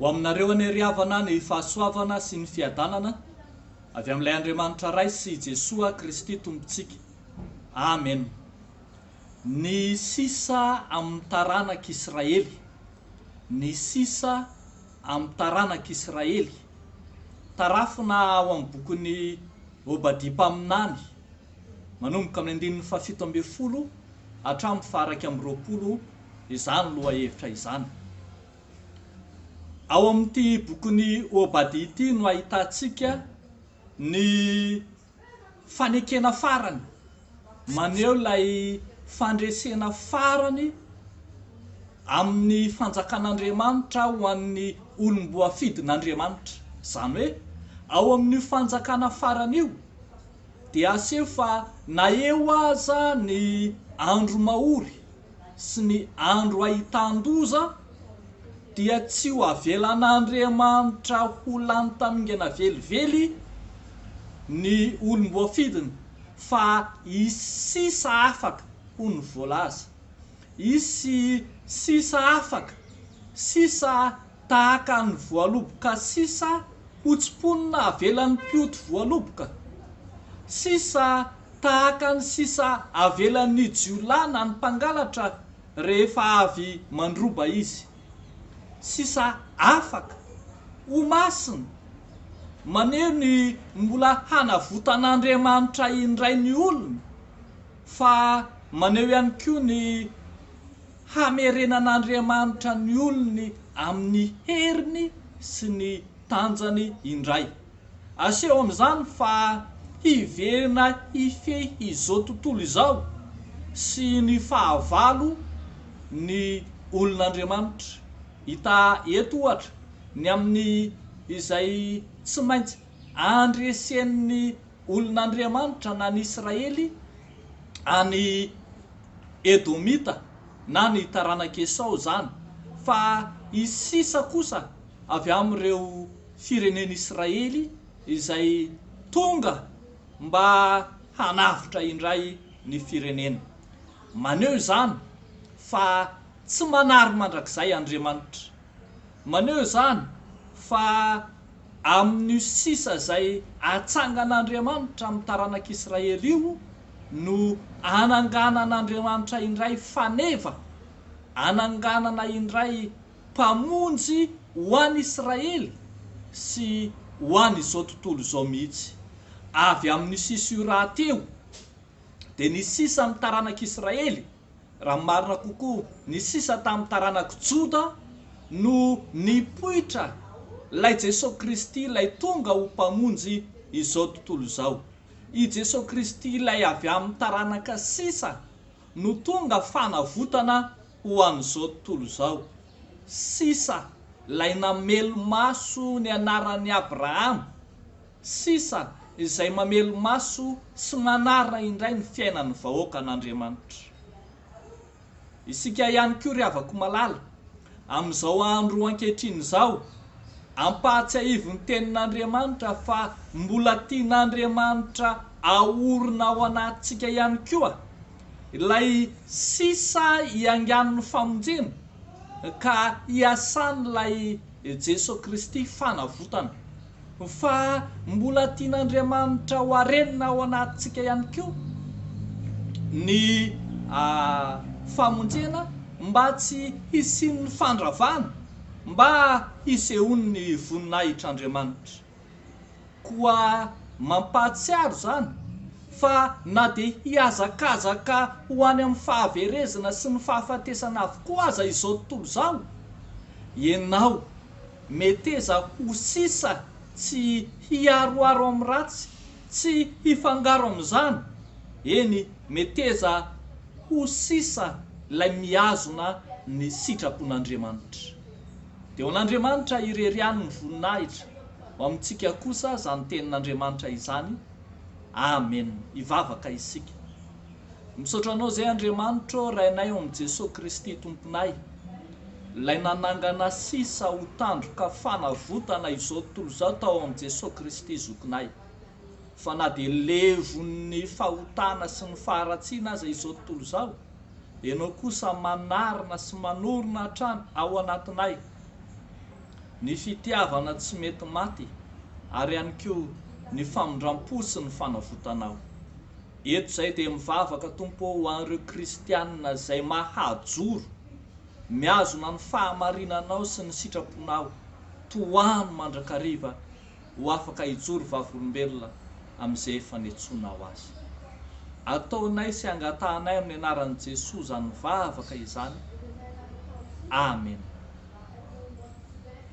ho aminareo aneriavana ny fahasoavana sy ny fiadanana avy amin'ilay Andriamanitra ray sy Jesoa Kristy tompontsika. Amen. Ny sisa amin'ny taranak'Israely, ny sisa amin'ny taranak'Israely, tarafina ao amin'ny bokin'ny Obadiah mpaminany manomboka amin'ny 17 hatramin'ny 120 izany lohahevitra izany. Ao amin'ity bokin'ny Obadiah ity no ahitantsika ny fanekena farany, maneho ilay fandresena farany amin'ny fanjakan'Andriamanitra ho an'ny olom-boafidin'Andriamanitra. Zany hoe ao amin'ny fanjakana farany io dia aseho fa na eo aza ny andro mahory sy ny andro ahitan-doza dia tsy ho avelan'Andriamanitra ho lany tamingana velively ny olom-boafidiny, fa isisa afaka ho ny voalaza, isy sisa afaka, sisa tahaka ny voaloboka, sisa hotsim-ponina avelan'ny mpioty voaloboka, sisa tahaka ny sisa avelan'ny jiolana ny mpangalatra rehefa avy mandroba izy, sisa afaka ho masina, maneho ny mbola hanavotan'Andriamanitra indray ny olona, fa maneho ihany koa ny hamerenan'Andriamanitra ny olony amin'ny heriny sy ny tanjany indray. Aseho amin'izany fa hiverina hifehy izao tontolo izao sy ny fahavalo ny olon'Andriamanitra. Hita eto ohatra ny amin'ny izay tsy maintsy andresen'ny olon'Andriamanitra na ny Israely any Edomita na ny taranak'Esau zany, fa isisa kosa avy amin'ireo firenen'Israely izay tonga mba hanavitra indray ny firenena. Maneho izany fa tsy manary mandrakizay Andriamanitra, maneho izany fa amin'ny sisa izay atsangan'Andriamanitra amin'ny taranak'Israely io no ananganan'Andriamanitra indray faneva, ananganana indray mpamonjy ho an'ny Israely sy ho an'izao tontolo izao mihitsy. Avy amin'ny sisa io raha teo dia ny sisa amin'ny taranak'Israely, raha marina kokoa ny sisa tamin'ny taranak'i Joda, no nipoitra ilay Jesosy Kristy ilay tonga ho mpamonjy izao tontolo izao. I Jesosy Kristy ilay avy amin'ny taranaka sisa no tonga fanavotana ho an'izao tontolo izao. Sisa ilay namelo maso ny anaran'ny Abrahama, sisa izay mamelo maso sy manarina indray ny fiainan'ny vahoakan'Andriamanitra. Isika ihany koa ry havako malala, amin'izao andro ankehitriny izao, ampahatsiahivo ny tenin'Andriamanitra fa mbola tian'Andriamanitra aorina ao anatintsika ihany koa ilay sisa iangan'ny famonjena ka hiasan'ilay Jesosy Kristy fanavotana, fa mbola tian'Andriamanitra ho arenina ao anatintsika ihany koa ny famonjena mba tsy hisian'ny fandravana, mba hisehoany ny voninahitr'Andriamanitra. Koa mampahatsiaro zany fa na dia hiazakazaka ho any amin'ny fahaverezana sy ny fahafatesana avokoa aza izao tontolo izao, ianao meteza ho sisa tsy hiaroaro amin'ny ratsy, tsy hifangaro amin'izany. Eny, meteza ho sisa ilay miazona ny sitrapon'Andriamanitra. Dia ho an'Andriamanitra ireriany ny voninahitra, ho amintsika kosa zany tenin'Andriamanitra izany. Amen. Ivavaka isika. Misaotra anao zay Andriamanitra, rainay eo amin'ny Jesosy Kristy tomponay, ilay nanangana sisa ho tandroka fanavotana izao tontolo izao tao amin'ny Jesosy Kristy zokinay. Fa na dia levon'ny fahotana sy ny faharatsiana aza izao tontolo izao, ianao kosa manarina sy manorina hatrany ao anatinay. ny fitiavana tsy mety maty, ary ihany koa ny famindram-po sy ny fanavotanao. Eto izay dia mivavaka Tompo ho an'ireo kristianina izay mahajoro, miazona ny fahamarinanao sy ny sitraponao, toano mandrakariva ho afaka hijoro vavolombelona amin'izay efa niantsonao azy. Ataonay sy angatahanay amin'ny anaran'i Jesosy izany mivavaka izany. Amen.